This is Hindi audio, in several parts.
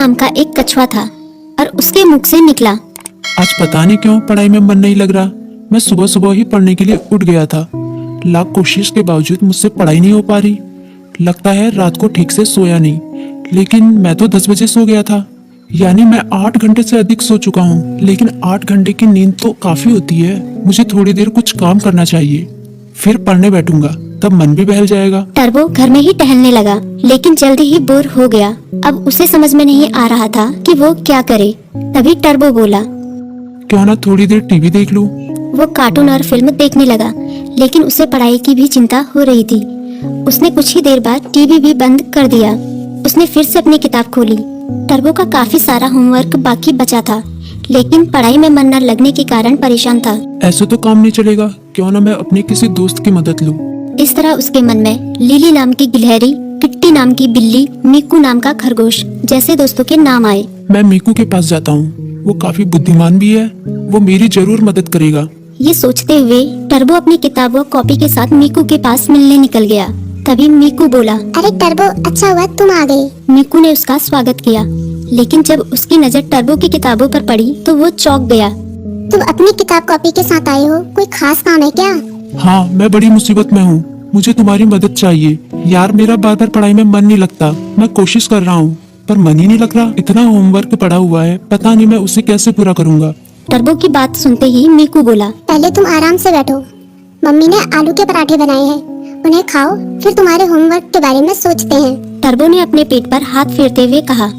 नाम का एक कछुआ था और उसके मुख से निकला। आज पता नहीं क्यों पढ़ाई में मन नहीं लग रहा। मैं सुबह सुबह ही पढ़ने के लिए उठ गया था। लाख कोशिश के बावजूद मुझसे पढ़ाई नहीं हो पा रही। लगता है रात को ठीक से सोया नहीं, लेकिन मैं तो 10 बजे सो गया था। यानी मैं 8 घंटे से अधिक सो चुका हूँ। लेकिन 8 घंटे की नींद तो काफी होती है। मुझे थोड़ी देर कुछ काम करना चाहिए, फिर पढ़ने बैठूंगा, तब मन भी बहल जाएगा। टर्बो घर में ही टहलने लगा, लेकिन जल्दी ही बोर हो गया। अब उसे समझ में नहीं आ रहा था कि वो क्या करे। तभी टर्बो बोला, क्यों ना थोड़ी देर टीवी देख लूं। वो कार्टून और फिल्म देखने लगा, लेकिन उसे पढ़ाई की भी चिंता हो रही थी। उसने कुछ ही देर बाद टीवी भी बंद कर दिया। उसने फिर से अपनी किताब खोली। टर्बो का काफी सारा होमवर्क बाकी बचा था, लेकिन पढ़ाई में मन न लगने के कारण परेशान था। ऐसे तो काम नहीं चलेगा, क्यों ना मैं अपने किसी दोस्त की मदद लूं। इस तरह उसके मन में लिली नाम की गिलहरी, किट्टी नाम की बिल्ली, मीकू नाम का खरगोश जैसे दोस्तों के नाम आए। मैं मीकू के पास जाता हूँ, वो काफी बुद्धिमान भी है, वो मेरी जरूर मदद करेगा। ये सोचते हुए टर्बो अपनी किताब व कॉपी के साथ मीकू के पास मिलने निकल गया। तभी मीकू बोला, अरे टर्बो, अच्छा हुआ तुम आ गए। मीकू ने उसका स्वागत किया, लेकिन जब उसकी नजर टर्बो की किताबों पर पड़ी तो वो चौंक गया। तुम अपनी किताब कॉपी के साथ आए हो, कोई खास काम है क्या? हाँ, मैं बड़ी मुसीबत में हूँ, मुझे तुम्हारी मदद चाहिए। यार मेरा बार बार पढ़ाई में मन नहीं लगता। मैं कोशिश कर रहा हूँ पर मन ही नहीं लग रहा। इतना होमवर्क पड़ा हुआ है, पता नहीं मैं उसे कैसे पूरा करूँगा। टर्बो की बात सुनते ही मीकू बोला, पहले तुम आराम से बैठो। मम्मी ने आलू के पराठे बनाए हैं, उन्हें खाओ, फिर तुम्हारे होमवर्क के बारे में सोचते हैं। टर्बो ने अपने पेट पर हाथ फेरते हुए कहा,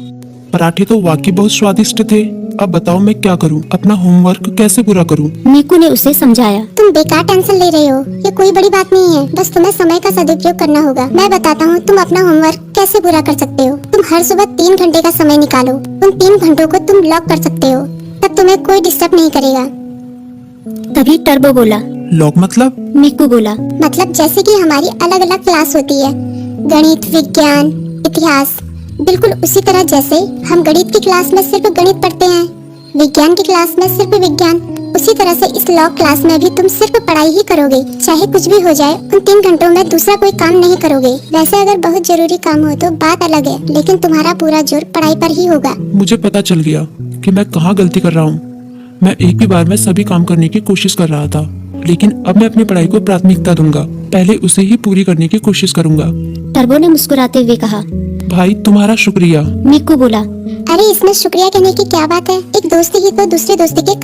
पराठे तो वाकई बहुत स्वादिष्ट थे। अब बताओ मैं क्या करूँ, अपना होमवर्क कैसे पूरा करूँ। मीकू ने उसे समझाया, तुम बेकार टेंशन ले रहे हो, ये कोई बड़ी बात नहीं है। बस तुम्हें समय का सदुपयोग करना होगा। मैं बताता हूँ तुम अपना होमवर्क कैसे पूरा कर सकते हो। तुम हर सुबह 3 घंटे का समय निकालो। उन 3 घंटों को तुम ब्लॉक कर सकते हो, तब तुम्हें कोई डिस्टर्ब नहीं करेगा। तभी टर्बो बोला, लॉक मतलब? मीकू बोला, मतलब जैसे कि हमारी अलग अलग क्लास होती है, गणित, विज्ञान, इतिहास, बिल्कुल उसी तरह जैसे हम गणित की क्लास में सिर्फ गणित पढ़ते हैं, विज्ञान की क्लास में सिर्फ विज्ञान, उसी तरह से इस लॉ क्लास में भी तुम सिर्फ पढ़ाई ही करोगे। चाहे कुछ भी हो जाए, उन 3 घंटों में दूसरा कोई काम नहीं करोगे। वैसे अगर बहुत जरूरी काम हो तो बात अलग है, लेकिन तुम्हारा पूरा जोर पढ़ाई पर ही होगा। मुझे पता चल गया कि मैं कहाँ गलती कर रहा हूँ। मैं एक ही बार में सभी काम करने की कोशिश कर रहा था, लेकिन अब मैं अपनी पढ़ाई को प्राथमिकता दूंगा। पहले उसे ही पूरी करने की कोशिश करूंगा। टर्बो ने मुस्कुराते हुए कहा, भाई तुम्हारा शुक्रिया। मीकू बोला, अरे इसमें शुक्रिया कहने की क्या बात है, एक दोस्त ही तो दूसरे दोस्त के